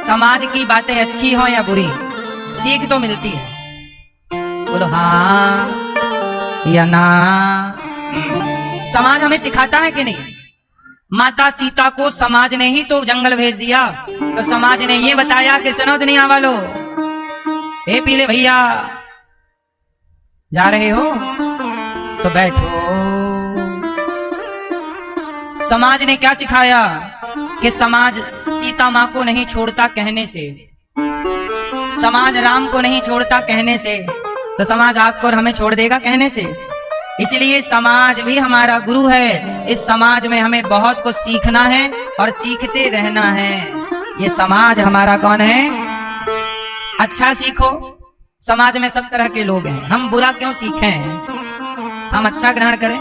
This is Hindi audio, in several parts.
समाज की बातें अच्छी हो या बुरी, सीख तो मिलती है। बोलो हाँ या ना। समाज हमें सिखाता है कि नहीं? माता सीता को समाज ने ही तो जंगल भेज दिया, तो समाज ने ये बताया कि सुनो दुनिया वालों, ए पीले भैया जा रहे हो तो बैठो। समाज ने क्या सिखाया कि समाज सीता मां को नहीं छोड़ता कहने से, समाज राम को नहीं छोड़ता कहने से, तो समाज आपको और हमें छोड़ देगा कहने से? इसलिए समाज भी हमारा गुरु है। इस समाज में हमें बहुत कुछ सीखना है और सीखते रहना है। ये समाज हमारा कौन है? अच्छा सीखो। समाज में सब तरह के लोग हैं, हम बुरा क्यों सीखें? हम अच्छा ग्रहण करें।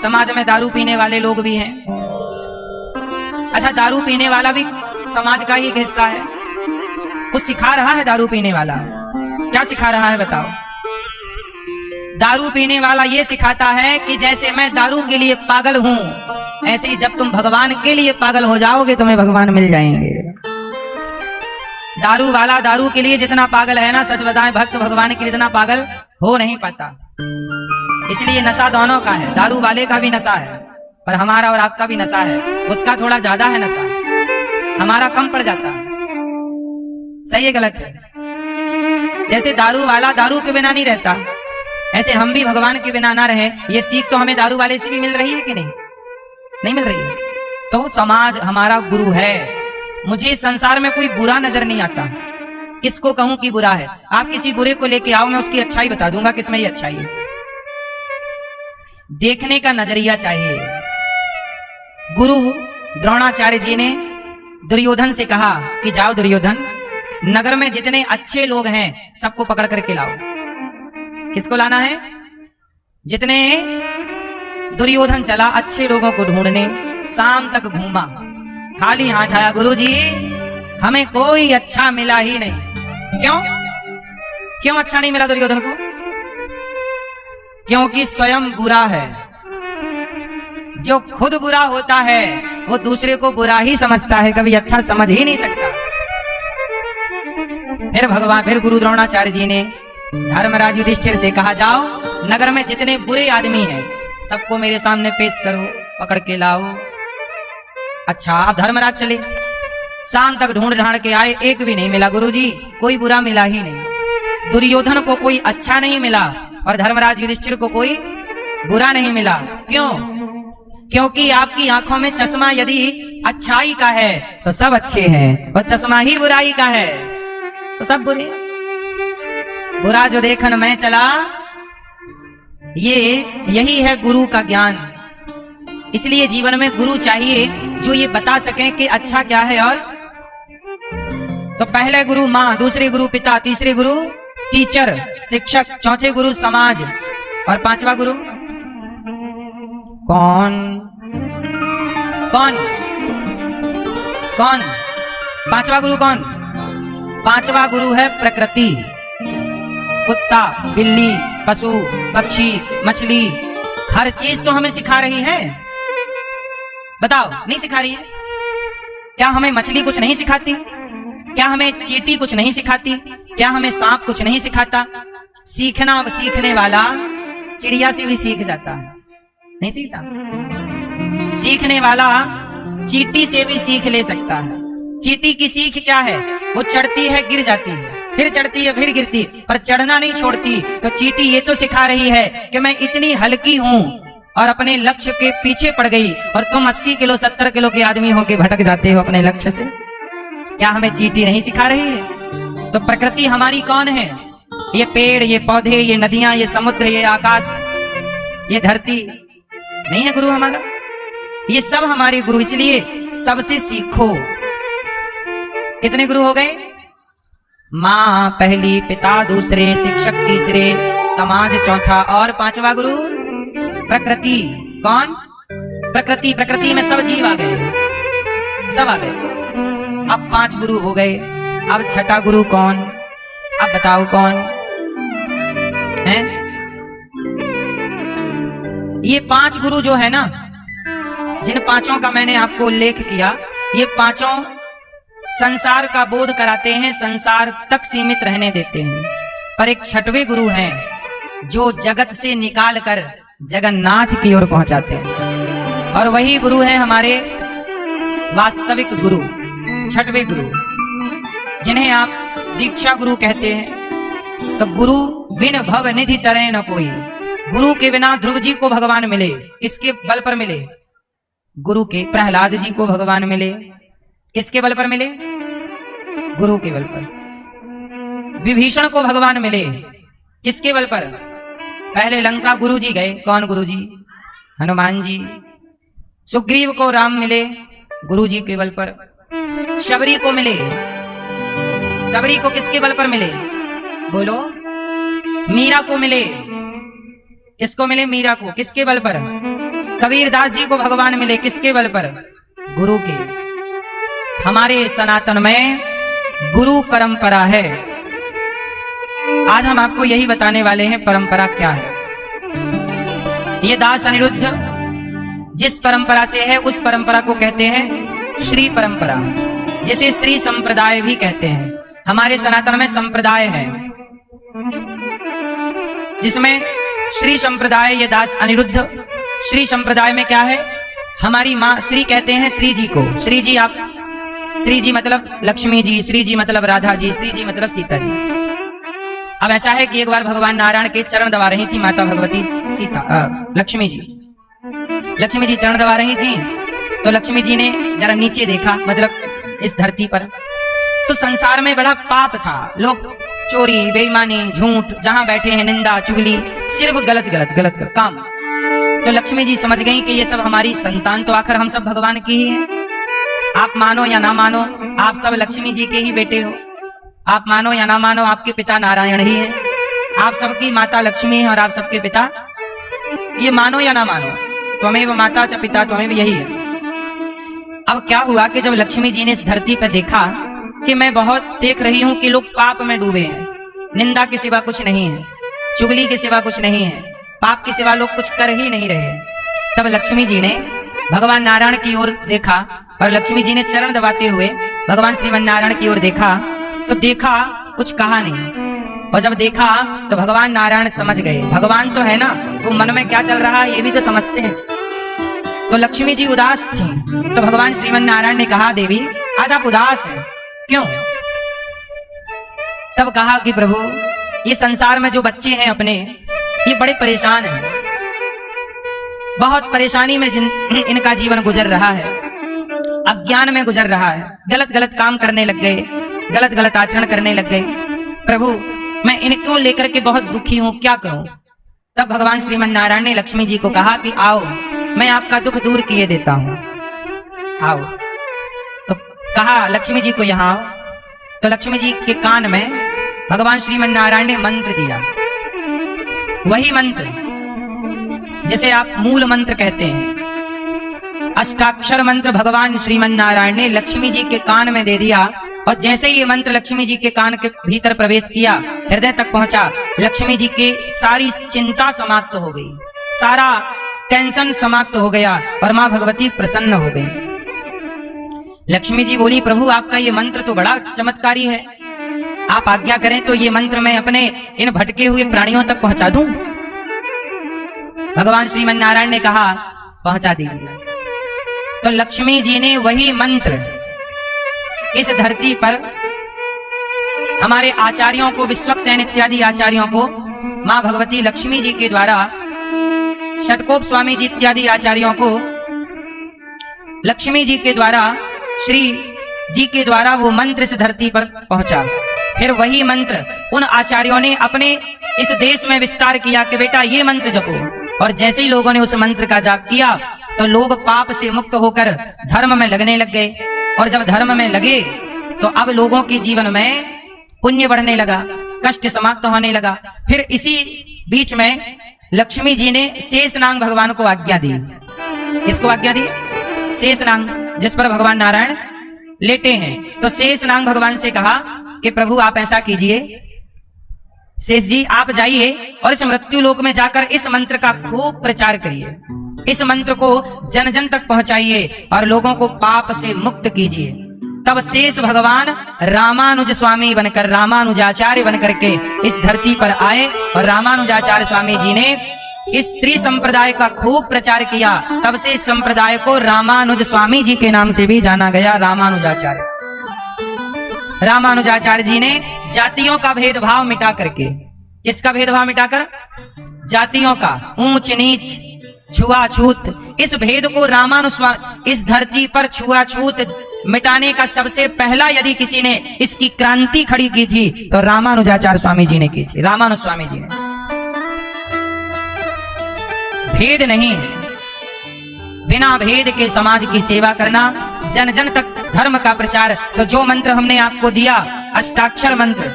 समाज में दारू पीने वाले लोग भी हैं। अच्छा, दारू पीने वाला भी समाज का ही एक हिस्सा है। कुछ सिखा रहा है दारू पीने वाला? क्या सिखा रहा है बताओ? दारू पीने वाला ये सिखाता है कि जैसे मैं दारू के लिए पागल हूं, ऐसे ही जब तुम भगवान के लिए पागल हो जाओगे तुम्हें भगवान मिल जाएंगे। दारू वाला दारू के लिए जितना पागल है ना, सच बताएं, भक्त भगवान के लिए इतना पागल हो नहीं पाता। इसलिए नशा दोनों का है। दारू वाले का भी नशा है, पर हमारा और आपका भी नशा है। उसका थोड़ा ज्यादा है नशा, हमारा कम पड़ जाता है। सही है गलत है? जैसे दारू वाला दारू के बिना नहीं रहता, ऐसे हम भी भगवान के बिना ना रहे। ये सीख तो हमें दारू वाले से भी मिल रही है कि नहीं? नहीं मिल रही है। तो समाज हमारा गुरु है। मुझे संसार में कोई बुरा नजर नहीं आता। किसको कहूं कि बुरा है? आप किसी बुरे को लेके आओ, मैं उसकी अच्छाई बता दूंगा किसमें ये अच्छाई है। देखने का नजरिया चाहिए। गुरु द्रोणाचार्य जी ने दुर्योधन से कहा कि जाओ दुर्योधन, नगर में जितने अच्छे लोग हैं सबको पकड़ करके लाओ। किसको लाना है? जितने दुर्योधन चला अच्छे लोगों को ढूंढने, शाम तक घूमा, खाली हाथ आया, गुरुजी हमें कोई अच्छा मिला ही नहीं। क्यों? क्यों अच्छा नहीं मिला दुर्योधन को? क्योंकि स्वयं बुरा है। जो खुद बुरा होता है वो दूसरे को बुरा ही समझता है, कभी अच्छा समझ ही नहीं सकता। फिर गुरु द्रोणाचार्य जी ने धर्मराज युधिष्ठिर से कहा, जाओ नगर में जितने बुरे आदमी हैं सबको मेरे सामने पेश करो, पकड़ के लाओ। अच्छा, अब धर्मराज चले, शाम तक ढूंढ ढांड के आए, एक भी नहीं मिला। गुरुजी कोई बुरा मिला ही नहीं। दुर्योधन को कोई अच्छा नहीं मिला और धर्मराज युधिष्ठिर को कोई बुरा नहीं मिला। क्यों? क्योंकि आपकी आंखों में चश्मा यदि अच्छाई का है तो सब अच्छे हैं, और चश्मा ही बुराई का है तो सब बुरे। बुरा जो देखन मैं चला, यही है गुरु का ज्ञान। इसलिए जीवन में गुरु चाहिए जो ये बता सके कि अच्छा क्या है। और तो पहले गुरु माँ, दूसरे गुरु पिता, तीसरे गुरु टीचर शिक्षक, चौथे गुरु समाज, और पांचवा गुरु कौन? कौन? कौन? पांचवा गुरु कौन? पांचवा गुरु है प्रकृति। कुत्ता, बिल्ली, पशु, पक्षी, मछली, हर चीज तो हमें सिखा रही है। बताओ, नहीं सिखा रही है? क्या हमें मछली कुछ नहीं सिखाती? क्या हमें चींटी कुछ नहीं सिखाती? क्या हमें सांप कुछ नहीं सिखाता? सीखने वाला चिड़िया से भी सीख जाता है, नहीं सीखता? सीखने वाला चींटी से भी सीख ले सकता है। चींटी की सीख क्या है? वो चढ़ती है, गिर जाती है, फिर चढ़ती है, फिर गिरती, पर चढ़ना नहीं छोड़ती। तो चींटी ये तो सिखा रही है कि मैं इतनी हल्की हूं और अपने लक्ष्य के पीछे पड़ गई, और तुम 80 किलो 70 किलो के आदमी होके भटक जाते हो अपने लक्ष्य से। क्या हमें चींटी नहीं सिखा रही है? तो प्रकृति हमारी कौन है? ये पेड़, ये पौधे, ये नदियां, ये समुद्र, ये आकाश, ये धरती नहीं है गुरु हमारा? ये सब हमारे गुरु। इसलिए सबसे सीखो। कितने गुरु हो गए? माँ पहली, पिता दूसरे, शिक्षक तीसरे, समाज चौथा, और पांचवा गुरु प्रकृति। कौन? प्रकृति। प्रकृति में सब जीव आ गए, सब आ गए। अब 5 गुरु हो गए। अब छठा गुरु कौन? अब बताओ कौन है? ये 5 गुरु जो है ना, जिन 5 का मैंने आपको उल्लेख किया, ये 5 संसार का बोध कराते हैं, संसार तक सीमित रहने देते हैं। पर एक छठवें गुरु हैं जो जगत से निकाल कर जगन्नाथ की ओर पहुंचाते हैं। और वही गुरु हैं हमारे वास्तविक गुरु, छठवें गुरु, जिन्हें आप दीक्षा गुरु कहते हैं। तो गुरु बिन भव निधि तरह न कोई, गुरु के बिना ध्रुव जी को भगवान मिले, किसके बल पर मिले? गुरु के। प्रहलाद जी को भगवान मिले, किसके बल पर मिले? गुरु के बल पर। विभीषण को भगवान मिले, किसके बल पर? पहले लंका गुरु जी गए, कौन गुरु जी? हनुमान जी। सुग्रीव को राम मिले, गुरु जी के बल पर। शबरी को मिले, शबरी को किसके बल पर मिले? बोलो। मीरा को मिले, किसको मिले? मीरा को, किसके बल पर? कबीरदास जी को भगवान मिले, किसके बल पर? गुरु के। हमारे सनातन में गुरु परंपरा है। आज हम आपको यही बताने वाले हैं परंपरा क्या है। ये दास अनिरुद्ध जिस परंपरा से है उस परंपरा को कहते हैं श्री परंपरा, जिसे श्री संप्रदाय भी कहते हैं। हमारे सनातन में संप्रदाय है जिसमें श्री संप्रदाय, ये दास अनिरुद्ध श्री संप्रदाय में क्या है? हमारी माँ श्री कहते हैं श्री जी को। श्री जी, आप श्री जी मतलब लक्ष्मी जी, श्री जी मतलब राधा जी, श्री जी मतलब सीता जी। अब ऐसा है कि एक बार भगवान नारायण के चरण दबा रही थी माता भगवती लक्ष्मी जी। लक्ष्मी जी चरण दबा रही थी तो लक्ष्मी जी ने जरा नीचे देखा, मतलब इस धरती पर। तो संसार में बड़ा पाप था, लोग चोरी, बेईमानी, झूठ, जहां बैठे हैं निंदा, चुगली, सिर्फ गलत गलत गलत गलत काम। तो लक्ष्मी जी समझ गई कि ये सब हमारी संतान, तो आखिर हम सब भगवान की ही हैं। आप मानो या ना मानो, आप सब लक्ष्मी जी के ही बेटे हो। आप मानो या ना मानो, आपके पिता नारायण ही हैं। आप सबकी माता लक्ष्मी है और आप सबके पिता, ये मानो या ना मानो, त्वमेव माता च पिता त्वमेव, यही है। अब क्या हुआ कि जब लक्ष्मी जी ने इस धरती पर देखा कि मैं बहुत देख रही हूं कि लोग पाप में डूबे हैं, निंदा के सिवा कुछ नहीं है, चुगली के सिवा कुछ नहीं है, पाप के सिवा लोग कुछ कर ही नहीं रहे। तब लक्ष्मी जी ने भगवान नारायण की ओर देखा और लक्ष्मी जी ने चरण दबाते हुए भगवान श्रीमन नारायण की ओर देखा। तो देखा, कुछ कहा नहीं। और जब देखा तो भगवान नारायण समझ गए, भगवान तो है ना, वो मन में क्या चल रहा है ये भी तो समझते हैं। तो लक्ष्मी जी उदास थी तो भगवान श्रीमन नारायण ने कहा, देवी आज आप उदास हैं, क्यों? तब कहा कि प्रभु, ये संसार में जो बच्चे हैं अपने, ये बड़े परेशान हैं, बहुत परेशानी में इनका जीवन गुजर रहा है, अज्ञान में गुजर रहा है, गलत गलत काम करने लग गए, गलत गलत आचरण करने लग गए। प्रभु मैं इनको लेकर के बहुत दुखी हूं, क्या करूं? तब भगवान श्रीमन नारायण ने लक्ष्मी जी को कहा कि आओ, मैं आपका दुख दूर किए देता हूं, आओ। तो कहा लक्ष्मी जी को यहां आओ। तो लक्ष्मी जी के कान में भगवान श्रीमन नारायण ने मंत्र दिया, वही मंत्र जिसे आप मूल मंत्र कहते हैं। अष्टाक्षर मंत्र भगवान श्रीमन नारायण ने लक्ष्मी जी के कान में दे दिया। और जैसे ही ये मंत्र लक्ष्मी जी के कान के भीतर प्रवेश किया, हृदय तक पहुंचा, लक्ष्मी जी की सारी चिंता समाप्त हो गई, सारा टेंशन समाप्त हो गया और मां भगवती प्रसन्न हो गई। लक्ष्मी जी बोली, प्रभु आपका ये मंत्र तो बड़ा चमत्कारी है, आप आज्ञा करें तो ये मंत्र मैं अपने इन भटके हुए प्राणियों तक पहुंचा दूं। भगवान श्रीमन नारायण ने कहा, पहुंचा दीजिए। तो लक्ष्मी जी ने वही मंत्र इस धरती पर हमारे आचार्यों को, विश्वक्सेन इत्यादि आचार्यों को, मां भगवती लक्ष्मी जी के द्वारा, षटकोप स्वामी जी इत्यादि आचार्यों को लक्ष्मी जी के द्वारा, श्री जी के द्वारा वो मंत्र इस धरती पर पहुंचा। फिर वही मंत्र उन आचार्यों ने अपने इस देश में विस्तार किया कि बेटा ये मंत्र जपो। और जैसे ही लोगों ने उस मंत्र का जाप किया तो लोग पाप से मुक्त होकर धर्म में लगने लग गए। और जब धर्म में लगे तो अब लोगों के जीवन में पुण्य बढ़ने लगा, कष्ट समाप्त होने लगा। फिर इसी बीच में लक्ष्मी जी ने शेषनाग भगवान को आज्ञा दी। किसको आज्ञा दी? शेषनाग, जिस पर भगवान नारायण लेटे हैं। तो शेषनाग भगवान से कहा कि प्रभु आप ऐसा कीजिए, शेष जी आप जाइए और इस मृत्यु लोक में जाकर इस मंत्र का खूब प्रचार करिए, इस मंत्र को जन जन तक पहुंचाइए और लोगों को पाप से मुक्त कीजिए। तब शेष भगवान रामानुज स्वामी बनकर, रामानुजाचार्य बनकर के इस धरती पर आए और रामानुजाचार्य स्वामी जी ने इस श्री संप्रदाय का खूब प्रचार किया। तब से इस संप्रदाय को रामानुज स्वामी जी के नाम से भी जाना गया, रामानुजाचार्य। रामानुजाचार्य जी ने जातियों का भेदभाव मिटा करके, किसका भेदभाव मिटाकर? जातियों का, ऊंच नीच, छुआछूत, इस भेद को रामानुस्वामी, इस धरती पर छुआछूत मिटाने का सबसे पहला यदि किसी ने इसकी क्रांति खड़ी की थी तो रामानुजाचार्य स्वामी जी ने की थी, रामानुस्वामी जी ने। भेद नहीं है, बिना भेद के समाज की सेवा करना, जन जन तक धर्म का प्रचार। तो जो मंत्र हमने आपको दिया, अष्टाक्षर मंत्र,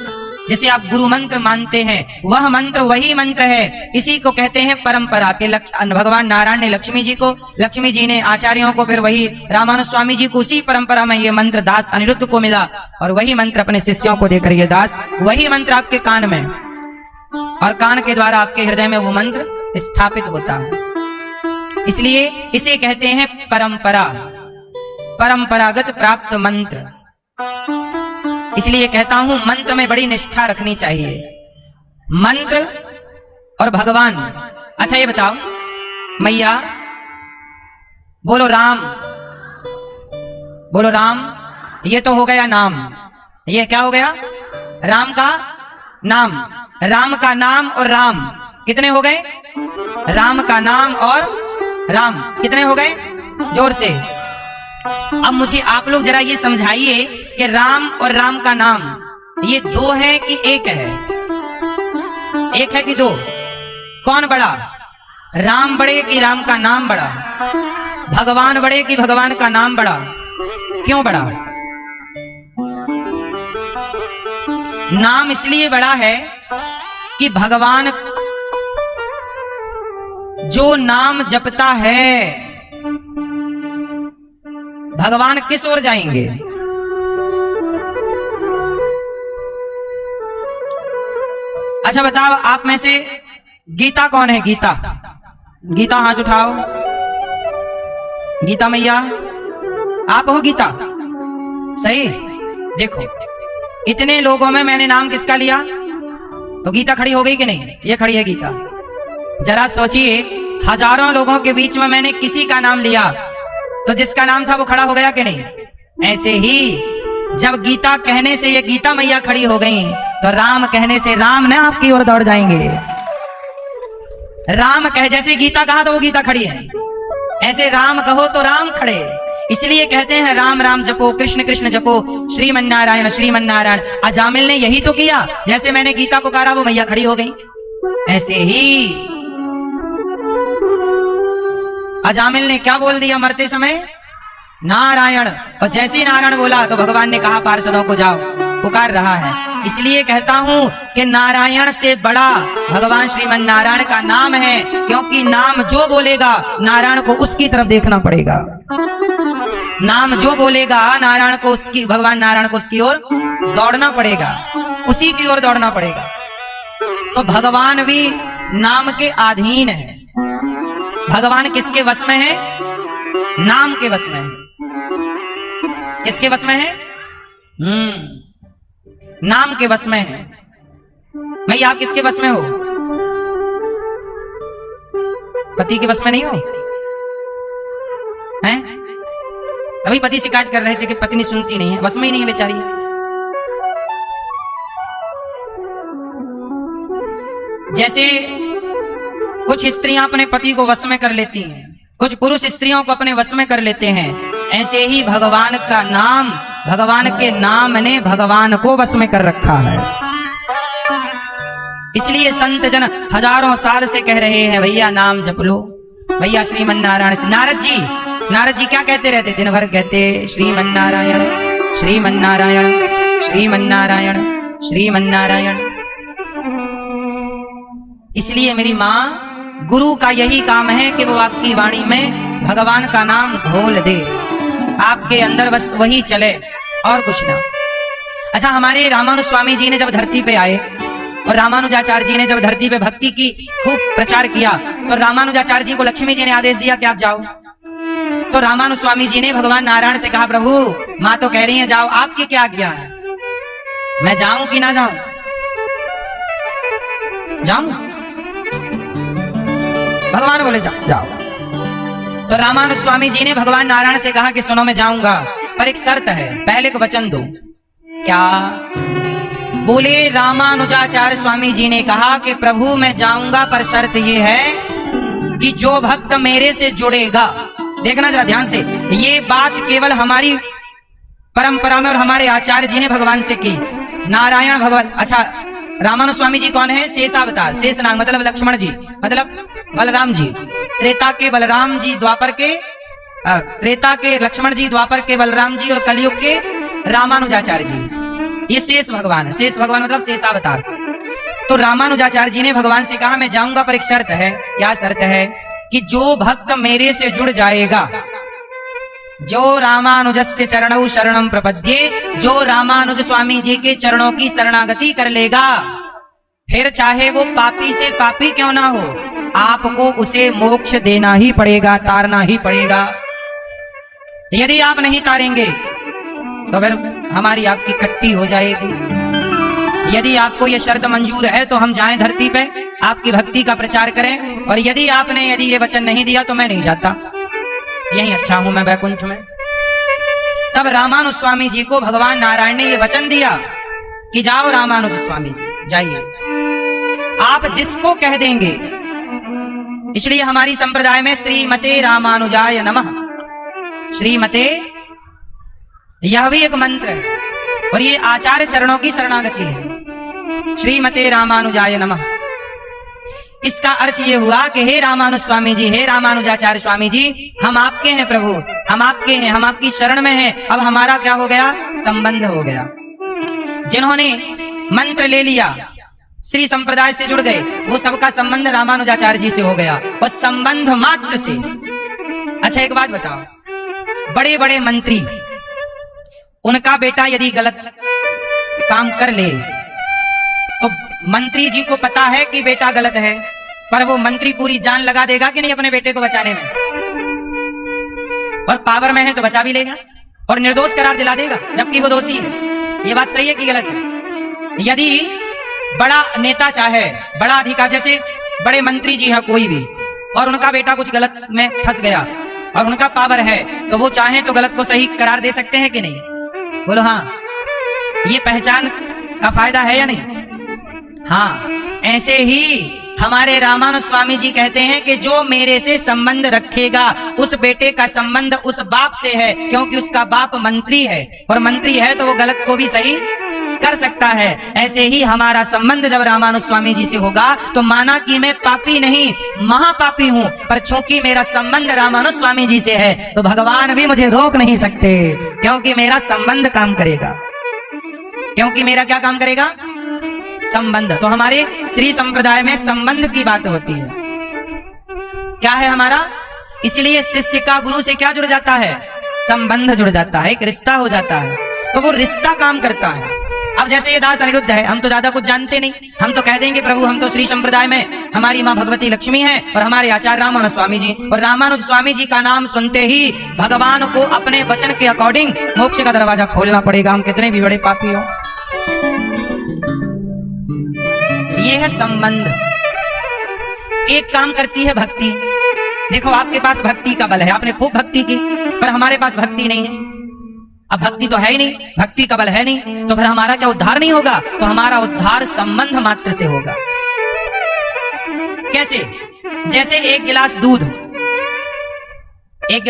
जिसे आप गुरु मंत्र मानते हैं, वह मंत्र वही मंत्र है। इसी को कहते हैं परंपरा के। भगवान नारायण ने लक्ष्मी जी को, लक्ष्मी जी ने आचार्यों को, फिर वही रामानुज स्वामी जी को उसी परंपरा में ये मंत्र दास अनिरुद्ध को मिला और वही मंत्र अपने शिष्यों को देकर ये दास, वही मंत्र आपके कान में और कान के द्वारा आपके हृदय में वो मंत्र स्थापित होता है। इसलिए इसे कहते हैं परंपरा, परंपरागत प्राप्त मंत्र। इसलिए कहता हूं मंत्र में बड़ी निष्ठा रखनी चाहिए, मंत्र और भगवान। अच्छा ये बताओ मैया, बोलो राम, बोलो राम। ये तो हो गया नाम, ये क्या हो गया? राम का नाम। राम का नाम और राम कितने हो गए? राम का नाम और राम कितने हो गए? जोर से। अब मुझे आप लोग जरा ये समझाइए कि राम और राम का नाम ये दो है कि एक है? एक है कि दो? कौन बड़ा? राम बड़े कि राम का नाम बड़ा? भगवान बड़े कि भगवान का नाम बड़ा? क्यों बड़ा? नाम इसलिए बड़ा है कि भगवान जो नाम जपता है, भगवान किस ओर जाएंगे? अच्छा बताओ, आप में से गीता कौन है? गीता, गीता हाथ उठाओ। गीता मैया, आप हो गीता? सही। देखो इतने लोगों में मैंने नाम किसका लिया तो गीता खड़ी हो गई कि नहीं? ये खड़ी है गीता। जरा सोचिए, हजारों लोगों के बीच में मैंने किसी का नाम लिया तो जिसका नाम था वो खड़ा हो गया कि नहीं? ऐसे ही जब गीता कहने से ये गीता मैया खड़ी हो गई तो राम कहने से राम ने आपकी ओर दौड़ जाएंगे। राम कहे, जैसे गीता कहा तो वो गीता खड़ी है, ऐसे राम कहो तो राम खड़े। इसलिए कहते हैं राम राम जपो, कृष्ण कृष्ण जपो, श्रीमन्नारायण श्रीमन्नारायण। अजामिल ने यही तो किया, जैसे मैंने गीता पुकारा वो मैया खड़ी हो गई। ऐसे ही अजामिल ने क्या बोल दिया मरते समय? नारायण। और जैसे ही नारायण बोला तो भगवान ने कहा पार्षदों को जाओ, पुकार रहा है। इसलिए कहता हूं कि नारायण से बड़ा भगवान श्रीमन्नारायण का नाम है, क्योंकि नाम जो बोलेगा नारायण को उसकी तरफ देखना पड़ेगा। नाम जो बोलेगा नारायण को उसकी, भगवान नारायण को उसकी ओर दौड़ना पड़ेगा, उसी की ओर दौड़ना पड़ेगा। तो भगवान भी नाम के अधीन है। भगवान किसके वश में है? नाम के वश में है। किसके वश में है? नाम के वश में है। भाई आप किसके वश में हो? पति के वश में नहीं हो? हैं? अभी पति शिकायत कर रहे थे कि पत्नी सुनती नहीं है, वश में ही नहीं है बेचारी। जैसे कुछ स्त्रियां अपने पति को वश में कर लेती हैं, कुछ पुरुष स्त्रियों को अपने वश में कर लेते हैं, ऐसे ही भगवान का नाम, भगवान के नाम ने भगवान को वश में कर रखा है। इसलिए संत जन हजारों साल से कह रहे हैं भैया नाम जप लो, भैया श्रीमन्नारायण से। नारद जी क्या कहते रहते? दिन भर कहते श्रीमन्नारायण श्रीमन्नारायण श्रीमन्नारायण श्रीमन्नारायण। इसलिए मेरी माँ, गुरु का यही काम है कि वो आपकी वाणी में भगवान का नाम घोल दे, आपके अंदर बस वही चले और कुछ ना। अच्छा, हमारे रामानुज स्वामी जी ने जब धरती पे आए और रामानुजाचार्य जी ने जब धरती पे भक्ति की खूब प्रचार किया तो रामानुजाचार्य जी को लक्ष्मी जी ने आदेश दिया कि आप जाओ, तो रामानुज स्वामी जी ने भगवान नारायण से कहा, प्रभु माँ तो कह रही है जाओ, आपकी क्या आज्ञा है, मैं जाऊं कि ना जाऊं? जाऊं? भगवान बोले जाओ जाओ। तो रामानुज स्वामी जी ने भगवान नारायण से कहा कि सुनो मैं जाऊंगा, पर एक शर्त है, पहले को वचन दो। क्या? बोले रामानुजाचार्य स्वामी जी ने कहा कि प्रभु मैं जाऊंगा, पर शर्त ये है कि जो भक्त मेरे से जुड़ेगा, देखना जरा ध्यान से, ये बात केवल हमारी परंपरा में और हमारे आचार्य जी ने भगवान से की। नारायण भगवान, अच्छा रामानुज स्वामी जी कौन है? शेषावतार, शेषनाग मतलब लक्ष्मण जी, मतलब बलराम जी, त्रेता के बलराम जी, द्वापर के त्रेता के लक्ष्मण जी, द्वापर के बलराम जी और कलयुग के रामानुजाचार्य जी, ये शेष भगवान है। शेष भगवान मतलब शेषावतार। तो रामानुजाचार्य जी ने भगवान से कहा मैं जाऊंगा, पर एक शर्त है। क्या शर्त है? कि जो भक्त मेरे से जुड़ जाएगा, जो रामानुजस्य चरणौ शरणम प्रपद्ये, जो रामानुज स्वामी जी के चरणों की शरणागति कर लेगा, फिर चाहे वो पापी से पापी क्यों ना हो, आपको उसे मोक्ष देना ही पड़ेगा, तारना ही पड़ेगा। यदि आप नहीं तारेंगे तो फिर हमारी आपकी कट्टी हो जाएगी। यदि आपको यह शर्त मंजूर है तो हम जाएं धरती पे, आपकी भक्ति का प्रचार करें, और यदि आपने ये वचन नहीं दिया तो मैं नहीं जाता, यही अच्छा हूं मैं वैकुंठ में। तब रामानुज स्वामी जी को भगवान नारायण ने यह वचन दिया कि जाओ रामानुज स्वामी जी, जाइए, आप जिसको कह देंगे। इसलिए हमारी संप्रदाय में श्रीमते रामानुजाय नमः, श्रीमते, यह भी एक मंत्र है और ये आचार्य चरणों की शरणागति है। श्रीमते रामानुजाय नमः, इसका अर्थ ये हुआ कि हे रामानुज स्वामी जी, हे रामानुजाचार्य स्वामी जी, हम आपके हैं प्रभु, हम आपके हैं, हम आपकी शरण में हैं। अब हमारा क्या हो गया? संबंध हो गया। जिन्होंने मंत्र ले लिया, श्री संप्रदाय से जुड़ गए, वो सबका संबंध रामानुजाचार्य जी से हो गया, और संबंध मात्र से। अच्छा एक बात बताओ, बड़े बड़े मंत्री, उनका बेटा यदि गलत काम कर ले तो मंत्री जी को पता है कि बेटा गलत है, पर वो मंत्री पूरी जान लगा देगा कि नहीं अपने बेटे को बचाने में, और पावर में है तो बचा भी लेगा और निर्दोष करार दिला देगा, जबकि वो दोषी है। ये बात सही है कि गलत है? यदि बड़ा नेता चाहे, बड़ा अधिकार, जैसे बड़े मंत्री जी है कोई भी, और उनका बेटा कुछ गलत में फंस गया और उनका पावर है, तो वो चाहे तो गलत को सही करार दे सकते हैं कि नहीं? बोलो हाँ। ये पहचान का फायदा है या नहीं? हाँ। ऐसे ही हमारे रामानुज स्वामी जी कहते हैं कि जो मेरे से संबंध रखेगा, उस बेटे का संबंध उस बाप से है, क्योंकि उसका बाप मंत्री है, और मंत्री है तो वो गलत को भी सही कर सकता है। ऐसे ही हमारा संबंध जब रामानुज स्वामी जी से होगा तो माना कि मैं पापी नहीं, महापापी हूं, पर चूंकि मेरा संबंध रामानुज स्वामी जी से है तो भगवान भी मुझे रोक नहीं सकते, क्योंकि मेरा संबंध काम करेगा। क्योंकि मेरा क्या काम करेगा? संबंध। तो हमारे श्री संप्रदाय में संबंध की बात होती है। क्या है हमारा? इसलिए शिष्य का गुरु से क्या जुड़ जाता है? संबंध जुड़ जाता है, एक रिश्ता हो जाता है, तो वो रिश्ता काम करता है। अब जैसे ये दास अनिरुद्ध है, हम तो ज्यादा कुछ जानते नहीं, हम तो कह देंगे प्रभु हम तो श्री संप्रदाय में हमारी माँ भगवती लक्ष्मी है और हमारे आचार्य रामानुज स्वामी जी, और रामानुज स्वामी जी का नाम सुनते ही भगवान को अपने वचन के अकॉर्डिंग मोक्ष का दरवाजा खोलना पड़ेगा, हम कितने भी बड़े पापी हो। ये है संबंध। एक काम करती है भक्ति। देखो आपके पास भक्ति का बल है, आपने खूब भक्ति की, पर हमारे पास भक्ति नहीं है। अब भक्ति तो है ही नहीं, भक्ति का बल है नहीं, तो फिर हमारा क्या उद्धार नहीं होगा? तो हमारा उद्धार संबंध मात्र से होगा। कैसे? जैसे एक गिलास दूध, एक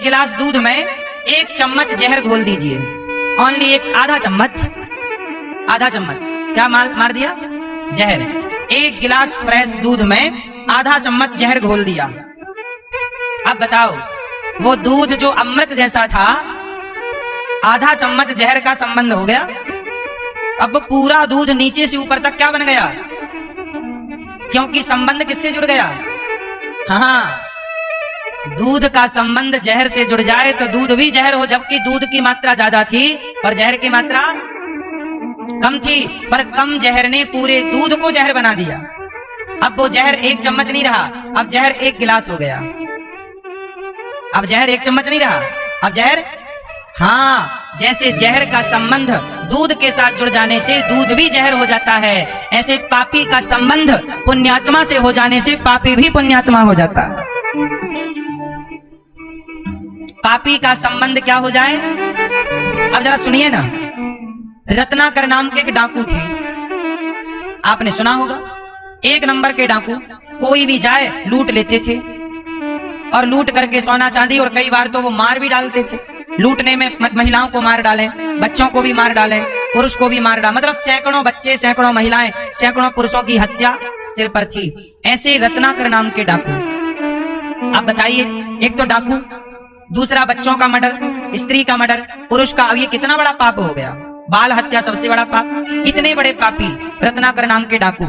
गिलास दूध में 1 चम्मच जहर घोल दीजिए, ओनली एक आधा चम्मच क्या मार दिया? जहर। 1 गिलास फ्रेश दूध में आधा चम्मच जहर घोल दिया। अब बताओ, वो दूध जो अमृत जैसा था, आधा चम्मच जहर का संबंध हो गया। अब वो पूरा दूध नीचे से ऊपर तक क्या बन गया? क्योंकि संबंध किससे जुड़ गया? हाँ, दूध का संबंध जहर से जुड़ जाए तो दूध भी जहर हो, जबकि दूध की मात्रा ज्यादा थी और जहर की मात्रा कम थी, पर कम जहर ने पूरे दूध को जहर बना दिया। अब वो जहर 1 चम्मच नहीं रहा, अब जहर 1 गिलास हो गया। अब जहर एक चम्मच नहीं रहा, अब जहर, हाँ, जैसे जहर का संबंध दूध के साथ जुड़ जाने से दूध भी जहर हो जाता है, ऐसे पापी का संबंध पुण्यात्मा से हो जाने से पापी भी पुण्यात्मा हो जाता है। पापी का संबंध क्या हो जाए? अब जरा सुनिए ना, रत्नाकर नाम के एक डाकू थे, आपने सुना होगा। एक नंबर के डाकू, कोई भी जाए लूट लेते थे और लूट करके सोना चांदी, और कई बार तो वो मार भी डालते थे। लूटने में महिलाओं को मार डालें, बच्चों को भी मार डालें, पुरुष को भी मार डालें, मतलब सैकड़ों बच्चे, सैकड़ों महिलाएं, सैकड़ों पुरुषों की हत्या सिर पर थी। ऐसे रत्नाकर नाम के डाकू। अब बताइए, एक तो डाकू, दूसरा बच्चों का मर्डर, स्त्री का मर्डर, पुरुष का, अब ये कितना बड़ा पाप हो गया। बाल हत्या सबसे बड़ा पाप। इतने बड़े पापी रत्नाकर नाम के डाकू,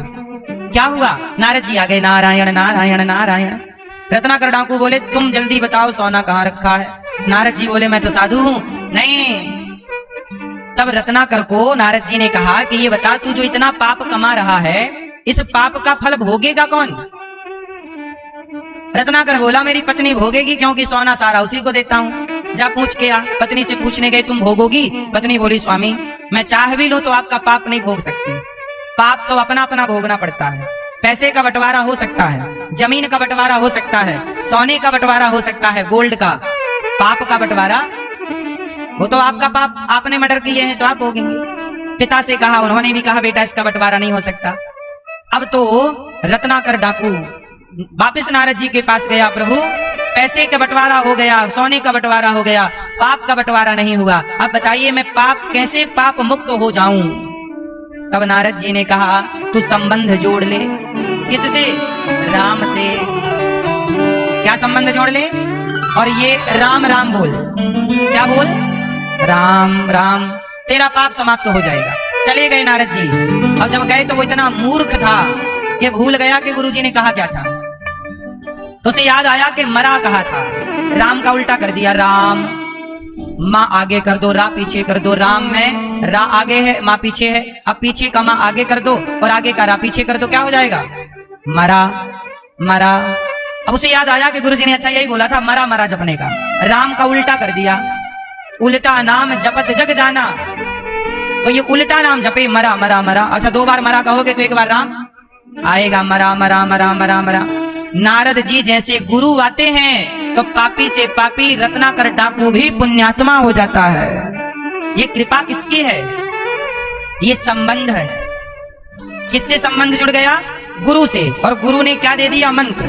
क्या हुआ? नारद जी आ गए, नारायण नारायण नारायण। रत्नाकर डाकू बोले, तुम जल्दी बताओ सोना कहाँ रखा है। नारद जी बोले, मैं तो साधु हूं। नहीं। तब रत्नाकर को नारद जी ने कहा कि ये बता, तू जो इतना पाप कमा रहा है, इस पाप का फल भोगेगा कौन? रत्नाकर बोला, मेरी पत्नी भोगेगी, क्योंकि सोना सारा उसी को देता हूं। जा पूछ के आ। पत्नी से पूछने गए, तुम भोगोगी? पत्नी बोली, स्वामी मैं चाह भी लूं तो आपका पाप नहीं भोग सकती। पाप तो अपना अपना भोगना पड़ता है। पैसे का बंटवारा हो सकता है, जमीन का बंटवारा हो सकता है, सोने का बंटवारा हो सकता है, गोल्ड का। पाप का बंटवारा वो तो आपका पाप, आपने मर्डर किए हैं तो आप भोगेंगे। पिता से कहा, उन्होंने भी कहा, बेटा इसका बंटवारा नहीं हो सकता। अब तो रत्नाकर डाकू वापिस नारद जी के पास गया, प्रभु पैसे का बंटवारा हो गया, सोने का बंटवारा हो गया, पाप का बंटवारा नहीं हुआ। अब बताइए मैं कैसे पाप मुक्त हो जाऊं? तब नारद जी ने कहा, तू संबंध जोड़ ले। किससे? राम से। क्या संबंध जोड़ ले? और ये राम राम बोल। क्या बोल? राम राम, तेरा पाप समाप्त हो जाएगा। चले गए नारद जी। अब जब गए तो वो इतना मूर्ख था कि भूल गया कि गुरुजी ने कहा क्या था। तो उसे याद आया कि मरा कहा था, राम का उल्टा कर दिया। राम, माँ आगे कर दो, रा पीछे कर दो। राम में रा आगे है, माँ पीछे है। अब पीछे का माँ आगे कर दो और आगे का रा पीछे कर दो, क्या हो जाएगा? मरा मरा। अब उसे याद आया कि गुरुजी ने अच्छा यही बोला था, मरा मरा जपने का। राम का उल्टा कर दिया। उल्टा नाम जपत जग जाना, तो ये उल्टा नाम जपे, मरा मरा मरा। अच्छा 2 बार मरा कहोगे तो 1 बार राम आएगा, मरा मरा मरा मरा मरा। नारद जी जैसे गुरु आते हैं तो पापी से पापी रत्नाकर डाकू भी पुण्यात्मा हो जाता है। ये कृपा किसकी है? ये संबंध है। किससे संबंध जुड़ गया? गुरु से। और गुरु ने क्या दे दिया? मंत्र।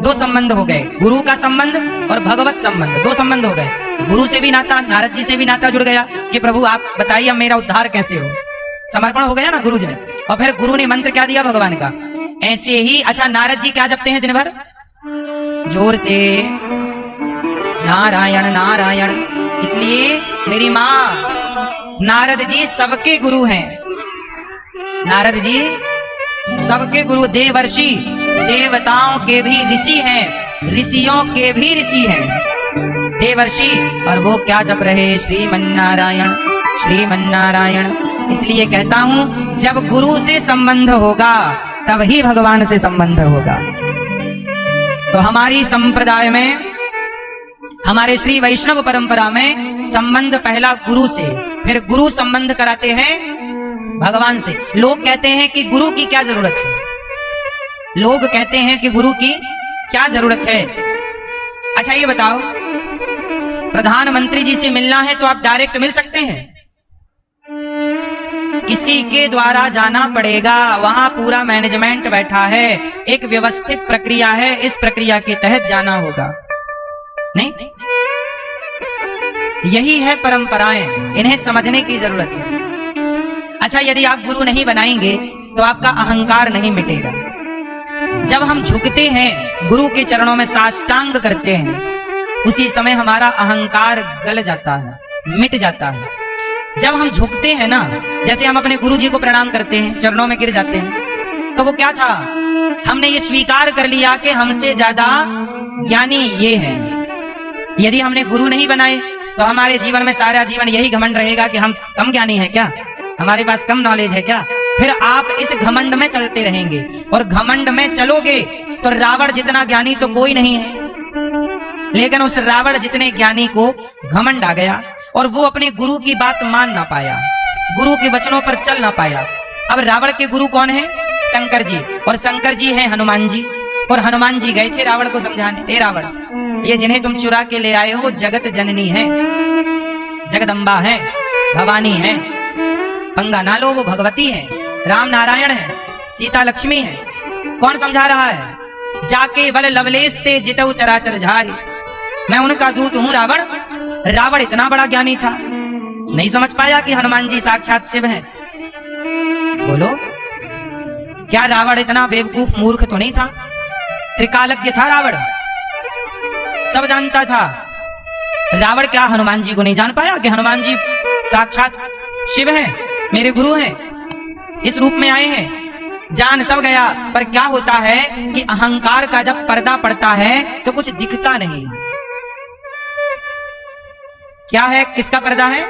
2 संबंध हो गए, गुरु का संबंध और भगवत संबंध, 2 संबंध हो गए। गुरु से भी नाता, नारद जी से भी नाता जुड़ गया कि प्रभु आप बताइए मेरा उद्धार कैसे हो। समर्पण हो गया ना गुरु जी में। और फिर गुरु ने मंत्र क्या दिया? भगवान का। ऐसे ही अच्छा नारद जी क्या जपते हैं दिन भर? जोर से नारायण नारायण। इसलिए मेरी माँ, नारद जी सबके गुरु हैं। नारद जी सबके गुरु, देवर्षि, देवताओं के भी ऋषि हैं, ऋषियों के भी ऋषि हैं देवर्षि। और वो क्या जप रहे? श्रीमन्नारायण श्रीमन्नारायण। इसलिए कहता हूं, जब गुरु से संबंध होगा तब ही भगवान से संबंध होगा। तो हमारी संप्रदाय में, हमारे श्री वैष्णव परंपरा में संबंध पहला गुरु से, फिर गुरु संबंध कराते हैं भगवान से। लोग कहते हैं कि गुरु की क्या जरूरत है? लोग कहते हैं कि गुरु की क्या जरूरत है? अच्छा ये बताओ, प्रधानमंत्री जी से मिलना है तो आप डायरेक्ट मिल सकते हैं? किसी के द्वारा जाना पड़ेगा। वहां पूरा मैनेजमेंट बैठा है, एक व्यवस्थित प्रक्रिया है, इस प्रक्रिया के तहत जाना होगा। नहीं, यही है परंपराएं, इन्हें समझने की जरूरत है। अच्छा यदि आप गुरु नहीं बनाएंगे तो आपका अहंकार नहीं मिटेगा। जब हम झुकते हैं, गुरु के चरणों में साष्टांग करते हैं, उसी समय हमारा अहंकार गल जाता है, मिट जाता है। जब हम झुकते हैं ना, जैसे हम अपने गुरु जी को प्रणाम करते हैं, चरणों में गिर जाते हैं, तो वो क्या था? हमने ये स्वीकार कर लिया कि हमसे ज्यादा ज्ञानी ये है। यदि हमने गुरु नहीं बनाए तो हमारे जीवन में सारा जीवन यही घमंड रहेगा कि हम कम ज्ञानी है क्या, हमारे पास कम नॉलेज है क्या। फिर आप इस घमंड में चलते रहेंगे, और घमंड में चलोगे तो रावण जितना ज्ञानी तो कोई नहीं है। लेकिन उस रावण जितने ज्ञानी को घमंड आ गया और वो अपने गुरु की बात मान ना पाया, गुरु के वचनों पर चल ना पाया। अब रावण के गुरु कौन है? शंकर जी, और शंकर जी हैं हनुमान जी। और हनुमान जी गए थे रावण को समझाने, ए रावण, ये जिन्हें तुम चुरा के ले आए हो जगत जननी है, जगदम्बा है, भवानी है, पंगा ना लो, वो भगवती है, राम नारायण है, सीता लक्ष्मी है। कौन समझा रहा है? जाके बल लवलेश ते जितऊ चराचर झारी, मैं उनका दूत हूं रावण। रावण इतना बड़ा ज्ञानी था, नहीं समझ पाया कि हनुमान जी साक्षात शिव हैं। बोलो, क्या रावण इतना बेवकूफ मूर्ख तो नहीं था? त्रिकालज्ञ था रावण, सब जानता था। रावण क्या हनुमान जी को नहीं जान पाया कि हनुमान जी साक्षात शिव हैं, मेरे गुरु हैं, इस रूप में आए हैं? जान सब गया, पर क्या होता है कि अहंकार का जब पर्दा पड़ता है तो कुछ दिखता नहीं। क्या है, किसका पर्दा है?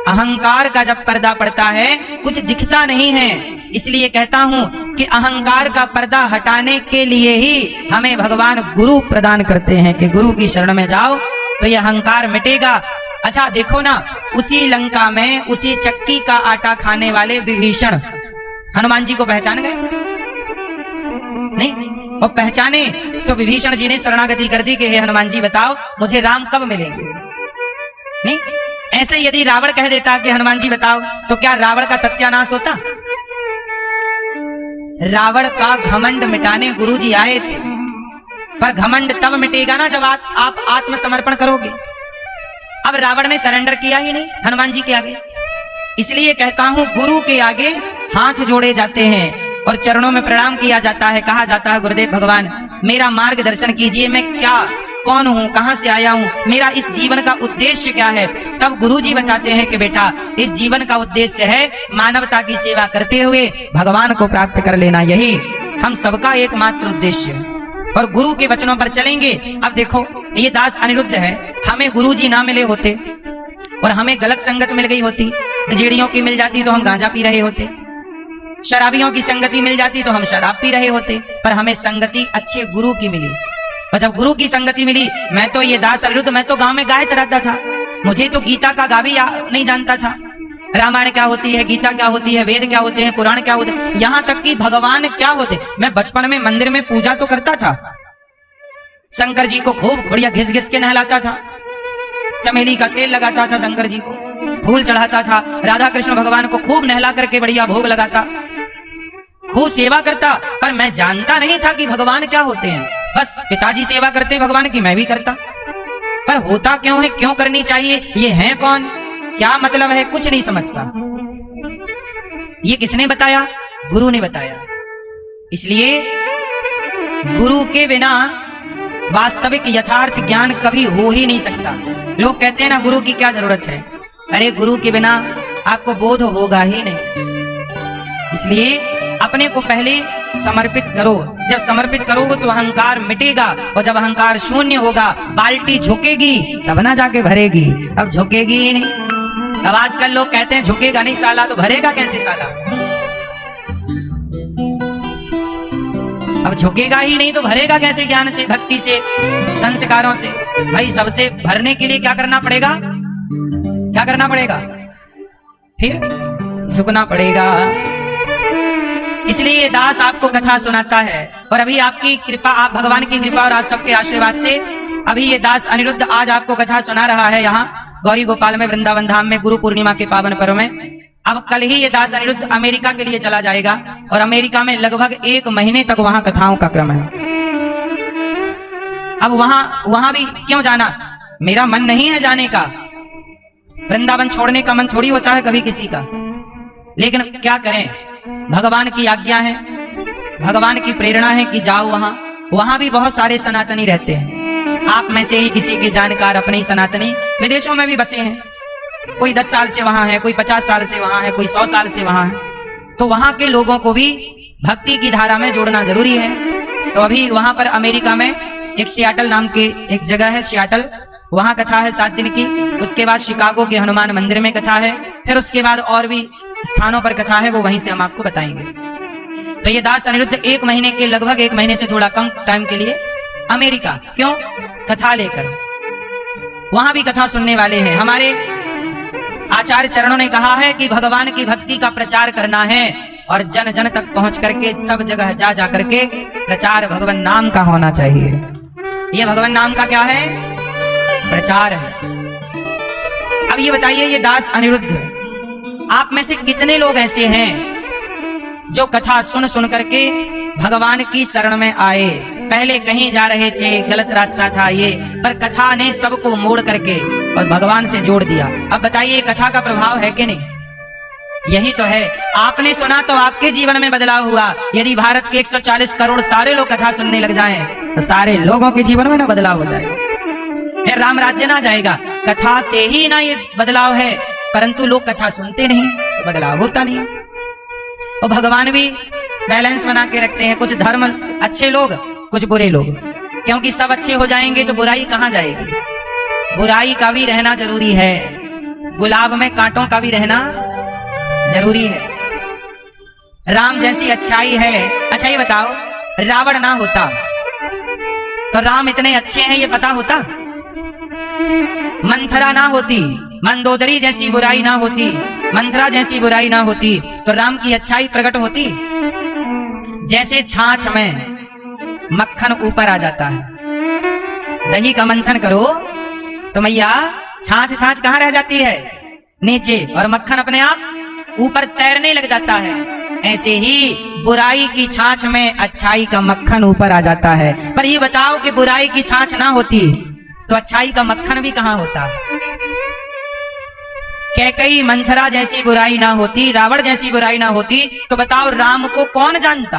अहंकार का जब पर्दा पड़ता है कुछ दिखता नहीं है। इसलिए कहता हूं कि अहंकार का पर्दा हटाने के लिए ही हमें भगवान गुरु प्रदान करते हैं कि गुरु की शरण में जाओ तो ये अहंकार मिटेगा। अच्छा देखो ना, उसी लंका में उसी चक्की का आटा खाने वाले विभीषण हनुमान जी को पहचान गए? नहीं, और पहचाने तो विभीषण जी ने शरणागति कर दी कि हे हनुमान जी बताओ मुझे राम कब मिलेंगे। नहीं, ऐसे यदि रावण कह देता कि हनुमान जी बताओ, तो क्या रावण का सत्यानाश होता? रावण का घमंड मिटाने गुरु जी आए थे, पर घमंड तब मिटेगा ना जब आप आत्मसमर्पण करोगे। अब रावण ने सरेंडर किया ही नहीं हनुमान जी के आगे। इसलिए कहता हूं गुरु के आगे हाथ जोड़े जाते हैं और चरणों में प्रणाम किया जाता है। कहा जाता है गुरुदेव भगवान मेरा मार्गदर्शन कीजिए, मैं क्या कौन हूं, कहां से आया हूं, मेरा इस जीवन का उद्देश्य क्या है। तब गुरु जी बताते हैं कि बेटा इस जीवन का उद्देश्य है मानवता की सेवा करते हुए भगवान को प्राप्त कर लेना, यही हम सबका एकमात्र उद्देश्य है। और गुरु के वचनों पर चलेंगे। अब देखो ये दास अनिरुद्ध है, हमें गुरु जी ना मिले होते और हमें गलत संगत मिल गई होती, गजेड़ियों की मिल जाती तो हम गांजा पी रहे होते, शराबियों की संगति मिल जाती तो हम शराब पी रहे होते, पर हमें संगति अच्छे गुरु की मिली। और जब गुरु की संगति मिली, मैं तो ये दास अनिरुद्ध, मैं तो गांव में गाय चराता था, मुझे तो गीता का गा भी नहीं जानता था। रामायण क्या होती है, गीता क्या होती है, वेद क्या होते हैं, पुराण क्या होते हैं, यहां तक कि भगवान क्या होते। मैं बचपन में मंदिर में पूजा तो करता था, शंकर जी को खूब बढ़िया घिस घिस के नहलाता था, चमेली का तेल लगाता था, शंकर जी को फूल चढ़ाता था, राधा कृष्ण भगवान को खूब नहला करके बढ़िया भोग लगाता, खूब सेवा करता। पर मैं जानता नहीं था कि भगवान क्या होते हैं। बस पिताजी सेवा करते भगवान की, मैं भी करता, पर होता क्यों है, क्यों करनी चाहिए, ये है कौन, क्या मतलब है, कुछ नहीं समझता। ये किसने बताया? गुरु ने बताया। इसलिए गुरु के बिना वास्तविक यथार्थ ज्ञान कभी हो ही नहीं सकता। लोग कहते हैं ना गुरु की क्या जरूरत है, अरे गुरु के बिना आपको बोध होगा ही नहीं। इसलिए अपने को पहले समर्पित करो, जब समर्पित करोगे तो अहंकार मिटेगा, और जब अहंकार शून्य होगा बाल्टी झुकेगी तब ना जाके भरेगी, अब झुकेगी ही नहीं। अब आजकल लोग कहते हैं झुकेगा नहीं साला, तो भरेगा कैसे साला? अब झुकेगा ही नहीं तो भरेगा कैसे? ज्ञान से, भक्ति से, संस्कारों से। भाई सबसे भरने के लिए क्या करना पड़ेगा? क्या करना पड़ेगा? फिर झुकना पड़ेगा। इसलिए दास आपको कथा सुनाता है, और अभी आपकी कृपा, आप भगवान की कृपा और आप सबके आशीर्वाद से अभी ये दास अनिरुद्ध आज आपको कथा सुना रहा है यहाँ गौरी गोपाल में, वृंदावन धाम में, गुरु पूर्णिमा के पावन पर्व में। अब कल ही ये दास अनिरुद्ध अमेरिका के लिए चला जाएगा, और अमेरिका में लगभग 1 महीने तक वहां कथाओं का क्रम है। अब वहां भी क्यों जाना, मेरा मन नहीं है जाने का, वृंदावन छोड़ने का मन थोड़ी होता है कभी किसी का, लेकिन क्या करें, भगवान की आज्ञा है, भगवान की प्रेरणा है कि जाओ वहां। वहां भी बहुत सारे सनातनी रहते हैं, आप में से ही किसी के जानकार अपने ही सनातनी विदेशों में भी बसे हैं, कोई 10 साल से वहां है, कोई 50 साल से वहां है, कोई 100 साल से वहां है। तो वहां के लोगों को भी भक्ति की धारा में जोड़ना जरूरी है। तो अभी वहां पर अमेरिका में एक सियाटल नाम के एक जगह है, सियाटल, वहां कथा है 7 दिन की। उसके बाद शिकागो के हनुमान मंदिर में कथा है, फिर उसके बाद और भी स्थानों पर कथा है, वो वहीं से हम आपको बताएंगे। तो ये दास अनिरुद्ध 1 महीने के, लगभग 1 महीने से थोड़ा कम टाइम के लिए अमेरिका, क्यों? कथा लेकर, वहां भी कथा सुनने वाले हैं। हमारे आचार्य चरणों ने कहा है कि भगवान की भक्ति का प्रचार करना है और जन जन तक पहुंच करके सब जगह जा जा करके प्रचार भगवान नाम का होना चाहिए। ये भगवान नाम का क्या है? प्रचार है। अब ये बताइए, ये दास अनिरुद्ध, आप में से कितने लोग ऐसे हैं जो कथा सुन सुन करके भगवान की शरण में आए? पहले कहीं जा रहे थे, गलत रास्ता था ये, पर कथा ने सबको मोड़ करके और भगवान से जोड़ दिया। अब बताइए, कथा का प्रभाव है कि नहीं? यही तो है। आपने सुना तो आपके जीवन में बदलाव हुआ। यदि भारत के 140 करोड़ सारे लोग कथा सुनने लग जाएं, तो सारे लोगों के जीवन में ना बदलाव हो जाएगा, फिर राम राज्य ना जाएगा। कथा से ही ना ये बदलाव है, परंतु लोग कथा सुनते नहीं तो बदलाव होता नहीं। और भगवान भी बैलेंस बना के रखते हैं, कुछ धर्म अच्छे लोग, कुछ बुरे लोग, क्योंकि सब अच्छे हो जाएंगे तो बुराई कहां जाएगी? बुराई का भी रहना जरूरी है, गुलाब में कांटों का भी रहना जरूरी है। राम जैसी अच्छाई है। अच्छा ये बताओ, रावण ना होता तो राम इतने अच्छे हैं ये पता होता? मंथरा ना होती, मंदोदरी जैसी बुराई ना होती, मंथरा जैसी बुराई ना होती, तो राम की अच्छाई प्रकट होती? जैसे छाछ में मक्खन ऊपर आ जाता है, दही का मंथन करो तो मैया छाछ छाछ कहां रह जाती है? नीचे, और मक्खन अपने आप ऊपर तैरने लग जाता है। ऐसे ही बुराई की छाछ में अच्छाई का मक्खन ऊपर आ जाता है। पर ये बताओ कि बुराई की छाछ ना होती तो अच्छाई का मक्खन भी कहां होता? कैकई मंथरा जैसी बुराई ना होती, रावण जैसी बुराई ना होती, तो बताओ राम को कौन जानता?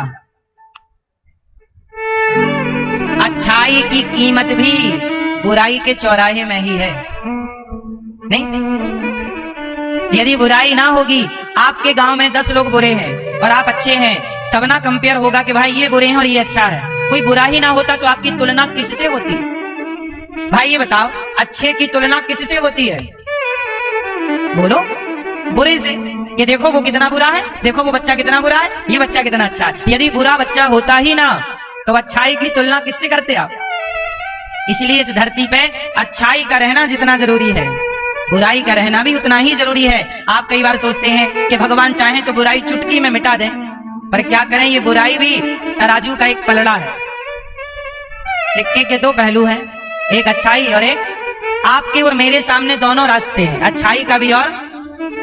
अच्छाई की कीमत भी बुराई के चौराहे में ही है। नहीं, यदि बुराई ना होगी, आपके गांव में 10 लोग बुरे हैं और आप अच्छे हैं, तब ना कंपेयर होगा कि भाई ये बुरे हैं और ये अच्छा है। कोई बुरा ही ना होता तो आपकी तुलना किससे होती? भाई ये बताओ, अच्छे की तुलना किससे होती है? बोलो, बुरे से। ये देखो वो कितना बुरा है, देखो वो बच्चा कितना बुरा है, ये बच्चा कितना अच्छा है। यदि बुरा बच्चा होता ही ना तो अच्छाई की तुलना किससे करते आप? इसलिए इस धरती पे अच्छाई का रहना जितना जरूरी है, बुराई का रहना भी उतना ही जरूरी है। आप कई बार सोचते हैं कि भगवान चाहे तो बुराई चुटकी में मिटा दें, पर क्या करें, ये बुराई भी तराजू का एक पलड़ा है। सिक्के के 2 पहलू हैं, एक अच्छाई और एक आपके और मेरे सामने दोनों रास्ते हैं, अच्छाई का भी और।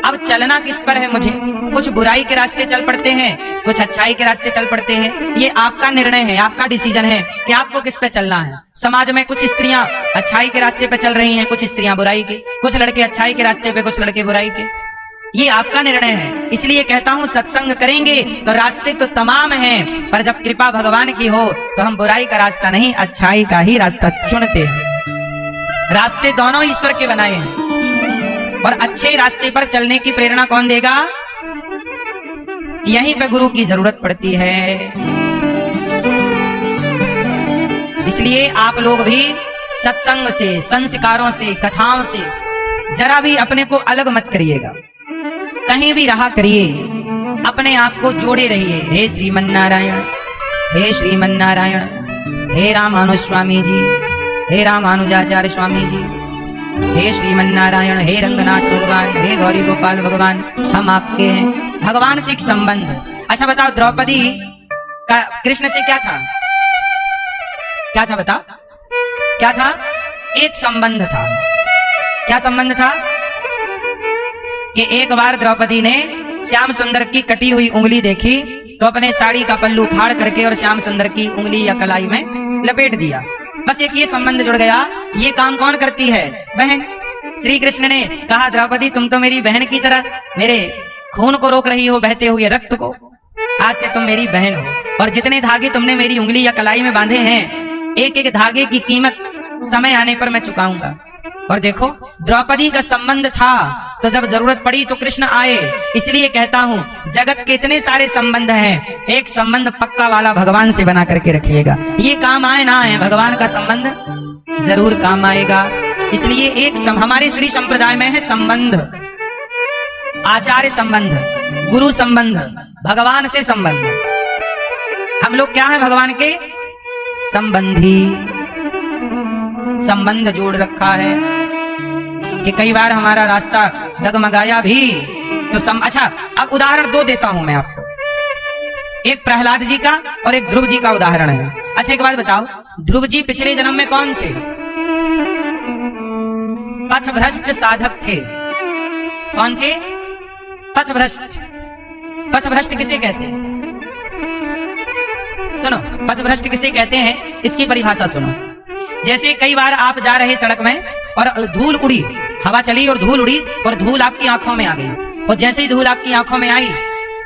अब चलना किस पर है? मुझे कुछ बुराई के रास्ते चल पड़ते हैं, कुछ अच्छाई के रास्ते चल पड़ते हैं। ये आपका निर्णय है, आपका डिसीजन है कि आपको किस पे चलना है। समाज में कुछ स्त्रियां अच्छाई के रास्ते पे चल रही हैं, कुछ स्त्रियां बुराई के, कुछ लड़के अच्छाई के रास्ते पे, कुछ लड़के बुराई के। ये आपका निर्णय है। इसलिए कहता हूं, सत्संग करेंगे तो रास्ते तो तमाम हैं, पर जब कृपा भगवान की हो तो हम बुराई का रास्ता नहीं, अच्छाई का ही रास्ता चुनते हैं। रास्ते दोनों ईश्वर के बनाए हैं, और अच्छे रास्ते पर चलने की प्रेरणा कौन देगा? यहीं पे गुरु की जरूरत पड़ती है। इसलिए आप लोग भी सत्संग से, संस्कारों से, कथाओं से जरा भी अपने को अलग मत करिएगा। कहीं भी रहा करिए, अपने आप को जोड़े रहिए। हे श्रीमन नारायण, हे श्रीमन नारायण, हे रामानुज स्वामी जी, हे रामानुजाचार्य स्वामी जी, हे श्रीमन नारायण, हे रंगनाथ भगवान, हे गौरी गोपाल भगवान, हम आपके हैं। भगवान से एक संबंध। अच्छा बताओ, द्रौपदी का कृष्ण से क्या था? क्या था बताओ? क्या था? एक संबंध था। क्या संबंध था? कि एक बार द्रौपदी ने श्याम सुंदर की कटी हुई उंगली देखी तो अपने साड़ी का पल्लू फाड़ करके और श्याम सुंदर की उंगली या कलाई में लपेट दिया। बस एक ये संबंध जुड़ गया। ये काम कौन करती है? बहन। श्री कृष्ण ने कहा, द्रौपदी तुम तो मेरी बहन की तरह मेरे खून को रोक रही हो, बहते हुए रक्त को। आज से तुम मेरी बहन हो, और जितने धागे तुमने मेरी उंगली या कलाई में बांधे हैं, एक एक धागे की कीमत समय आने पर मैं चुकाऊंगा। और देखो, द्रौपदी का संबंध था तो जब जरूरत पड़ी तो कृष्ण आए। इसलिए कहता हूं, जगत के इतने सारे संबंध हैं, एक संबंध पक्का वाला भगवान से बना करके रखिएगा। ये काम आए ना आए, भगवान का संबंध जरूर काम आएगा। इसलिए एक हमारे श्री संप्रदाय में है संबंध, आचार्य संबंध, गुरु संबंध, भगवान से संबंध। हम लोग क्या है? भगवान के संबंधी। संबंध जोड़ रखा है कि कई बार हमारा रास्ता डगमगाया भी तो अच्छा, अब उदाहरण दो देता हूं मैं आपको। एक प्रहलाद जी का और एक ध्रुव जी का उदाहरण है। अच्छा एक बात बताओ, ध्रुव जी पिछले जन्म में कौन थे? पथभ्रष्ट साधक थे। कौन थे? पथभ्रष्ट। पथभ्रष्ट किसे कहते हैं? सुनो, पथभ्रष्ट किसे कहते हैं इसकी परिभाषा सुनो। जैसे कई बार आप जा रहे सड़क में और धूल उड़ी, हवा चली और धूल उड़ी और धूल आपकी आंखों में आ गई, और जैसे ही धूल आपकी आंखों में आई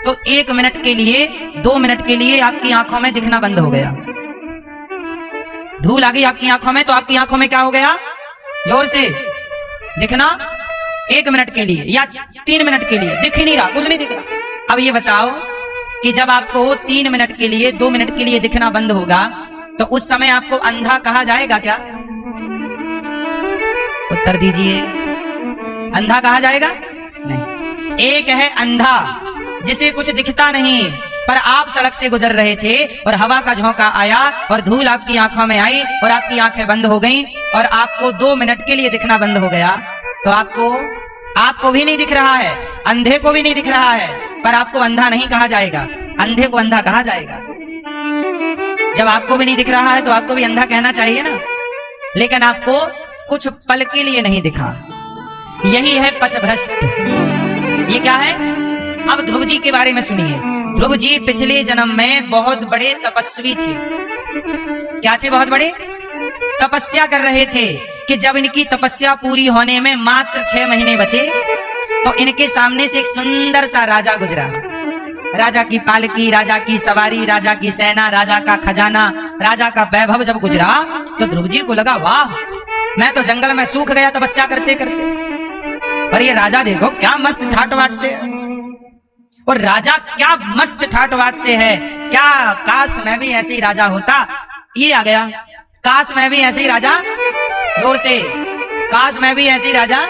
तो 1 मिनट के लिए 2 मिनट के लिए आपकी आंखों में दिखना बंद हो गया। धूल आ गई आपकी आंखों में तो आपकी आंखों में क्या हो गया? जोर से दिखना 1 मिनट के लिए या 3 मिनट के लिए दिख ही नहीं रहा, कुछ नहीं दिख रहा। अब ये बताओ कि जब आपको 3 मिनट के लिए 2 मिनट के लिए दिखना बंद होगा तो उस समय आपको अंधा कहा जाएगा क्या? उत्तर दीजिए। अंधा कहा जाएगा? नहीं। एक है अंधा जिसे कुछ दिखता नहीं, पर आप सड़क से गुजर रहे थे और हवा का झोंका आया और धूल आपकी आंखों में आई और आपकी आंखें बंद हो गईं और आपको 2 मिनट के लिए दिखना बंद हो गया, तो आपको भी नहीं दिख रहा है, अंधे को भी नहीं दिख रहा है, पर आपको अंधा नहीं कहा जाएगा, अंधे को अंधा कहा जाएगा। जब आपको भी नहीं दिख रहा है तो आपको भी अंधा कहना चाहिए ना, लेकिन आपको कुछ पल के लिए नहीं दिखा। यही है पथभ्रष्ट। ये क्या है? अब ध्रुव जी के बारे में सुनिए। ध्रुव जी पिछले जन्म में बहुत बड़े तपस्वी थे। क्या थे? बहुत बड़े तपस्या कर रहे थे कि जब इनकी तपस्या पूरी होने में मात्र 6 महीने बचे तो इनके सामने से एक सुंदर सा राजा गुजरा। राजा की पालकी, राजा की सवारी, राजा की सेना, राजा का खजाना, राजा का वैभव जब गुजरा तो ध्रुव जी को लगा, वाह, मैं तो जंगल में सूख गया तपस्या करते करते, और ये राजा देखो क्या मस्त ठाटवाट से, और राजा क्या मस्त ठाटवाट से है, क्या काश मैं भी ऐसे ही राजा होता। ये आ गया, काश मैं भी ऐसे ही राजा, जोर से, काश मैं भी ऐसे ही राजा।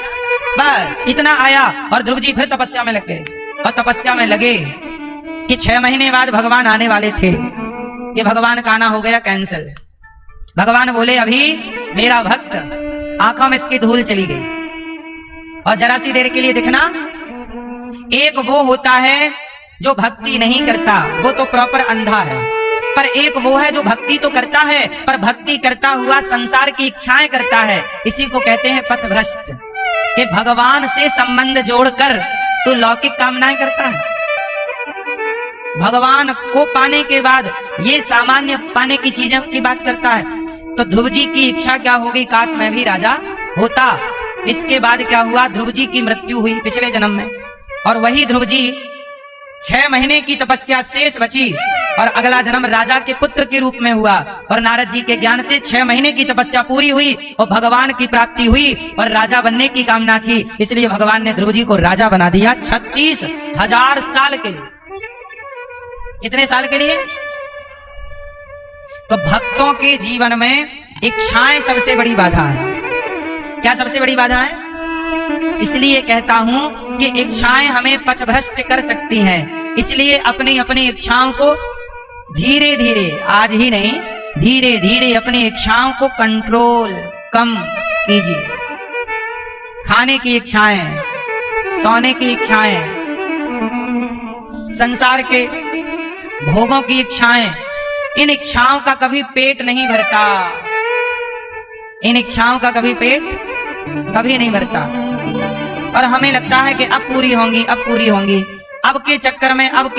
बस इतना आया और ध्रुव जी फिर तपस्या में लग गए, और तपस्या में लगे कि 6 महीने बाद भगवान आने वाले थे कि भगवान का आना हो गया कैंसिल। भगवान बोले, अभी मेरा भक्त, आंखों में इसकी धूल चली गई और जरा सी देर के लिए दिखना। एक वो होता है जो भक्ति नहीं करता, वो तो प्रॉपर अंधा है, पर एक वो है जो भक्ति तो करता है पर भक्ति करता हुआ संसार की इच्छाएं करता है। इसी को कहते हैं पथभ्रष्ट, कि भगवान से संबंध जोड़कर तो लौकिक कामनाएं करता है। भगवान को पाने के बाद ये सामान्य पाने की चीजें की बात करता है। तो ध्रुव जी की इच्छा क्या होगी? काश मैं भी राजा होता। इसके बाद क्या हुआ? ध्रुव जी की मृत्यु हुई पिछले जन्म में, और वही ध्रुव जी 6 महीने की तपस्या शेष बची और अगला जन्म राजा के पुत्र के रूप में हुआ, और नारद जी के ज्ञान से 6 महीने की तपस्या पूरी हुई और भगवान की प्राप्ति हुई और राजा बनने की कामना थी, इसलिए भगवान ने ध्रुव जी को राजा बना दिया 36,000 साल के लिए। कितने साल के लिए? तो भक्तों के जीवन में इच्छाएं सबसे बड़ी बाधा है। क्या सबसे बड़ी बाधा है? इसलिए कहता हूं कि इच्छाएं हमें पथभ्रष्ट कर सकती हैं, इसलिए अपनी अपनी इच्छाओं को धीरे धीरे, आज ही नहीं, धीरे धीरे अपनी इच्छाओं को कंट्रोल कम कीजिए। खाने की इच्छाएं, सोने की इच्छाएं, संसार के भोगों की इच्छाएं, इन इच्छाओं का कभी पेट नहीं भरता। इन इच्छाओं का कभी पेट कभी नहीं भरता, और हमें लगता है कि अब पूरी होंगी, अब पूरी होंगी, अब के चक्कर में, अब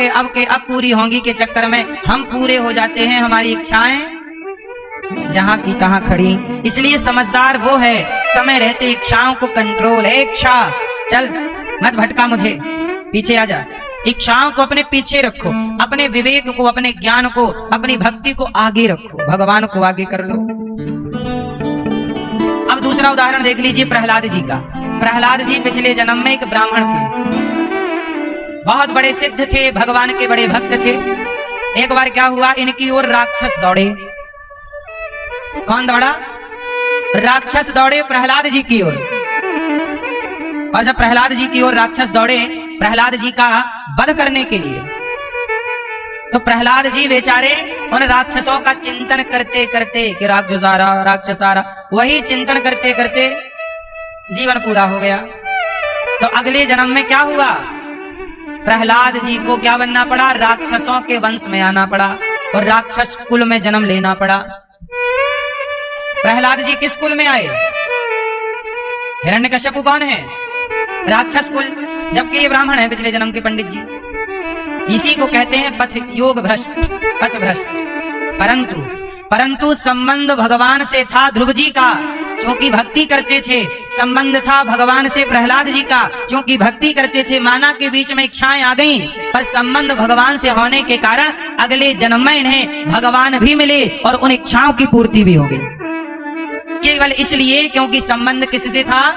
पूरी होंगी के चक्कर में हम पूरे हो जाते हैं, हमारी इच्छाएं जहां की तहां खड़ी। इसलिए समझदार वो है समय रहते इच्छाओं को कंट्रोल। इच्छा चल मत भटका, मुझे पीछे आ जा। इच्छाओं को अपने पीछे रखो, अपने विवेक को, अपने ज्ञान को, अपनी भक्ति को आगे रखो, भगवान को आगे कर लो। अब दूसरा उदाहरण देख लीजिए प्रहलाद जी का। प्रहलाद जी पिछले जन्म में एक ब्राह्मण थे, बहुत बड़े सिद्ध थे, भगवान के बड़े भक्त थे। एक बार क्या हुआ, इनकी ओर राक्षस दौड़े। कौन दौड़ा? राक्षस दौड़े प्रहलाद जी की ओर, और जब प्रहलाद जी की ओर राक्षस दौड़े प्रहलाद जी का वध करने के लिए, तो प्रहलाद जी बेचारे उन राक्षसों का चिंतन करते करते कि राक्षस आ रहा, राक्षस आ रहा, वही चिंतन करते करते जीवन पूरा हो गया। तो अगले जन्म में क्या हुआ? प्रहलाद जी को क्या बनना पड़ा? राक्षसों के वंश में आना पड़ा और राक्षस कुल में जन्म लेना पड़ा। प्रहलाद जी किस कुल में आए? हिरण्यकश्यप कौन है? राक्षस कुल, जबकि ये ब्राह्मण है पिछले जन्म के पंडित जी। इसी को कहते हैं पथ योग भ्रष्ट, पथ भ्रष्ट। परंतु संबंध भगवान से था ध्रुव जी का, क्योंकि भक्ति करते थे। संबंध था भगवान से प्रहलाद जी का, क्योंकि भक्ति करते थे। माना के बीच में इच्छाएं आ गईं, पर संबंध भगवान से होने के कारण अगले जन्म में इन्हें भगवान भी मिले और उन इच्छाओं की पूर्ति भी हो गई, केवल इसलिए क्योंकि संबंध किससे था।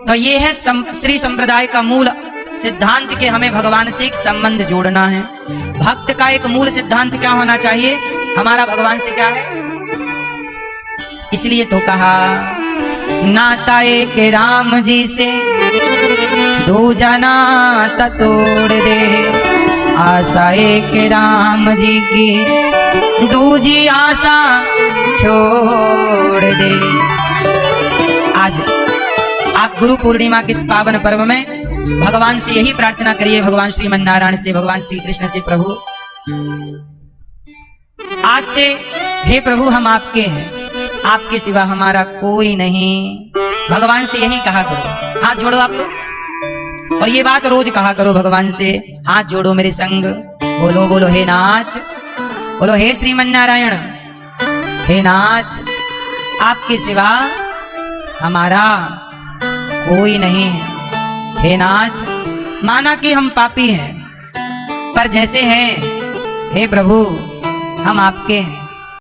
तो ये है श्री संप्रदाय का मूल सिद्धांत कि हमें भगवान से एक संबंध जोड़ना है। भक्त का एक मूल सिद्धांत क्या होना चाहिए? हमारा भगवान से क्या है? इसलिए तो कहा नाता एक राम जी से दूजा नाता तोड़ दे, आशा एक राम जी की दूजी आशा छोड़ दे। आज आप गुरु पूर्णिमा के इस पावन पर्व में भगवान से यही प्रार्थना करिए, भगवान श्रीमन नारायण से, भगवान श्री कृष्ण से, प्रभु आज से हे प्रभु हम आपके हैं, आपके सिवा हमारा कोई नहीं। भगवान से यही कहा करो, हाथ जोड़ो आप लोग, और ये बात रोज कहा करो भगवान से, हाथ जोड़ो मेरे संग, बोलो बोलो हे नाथ, बोलो हे श्रीमन नारायण, हे नाथ आपके सिवा हमारा कोई नहीं है। हे नाथ, माना कि हम पापी हैं, पर जैसे हैं हे प्रभु हम आपके हैं।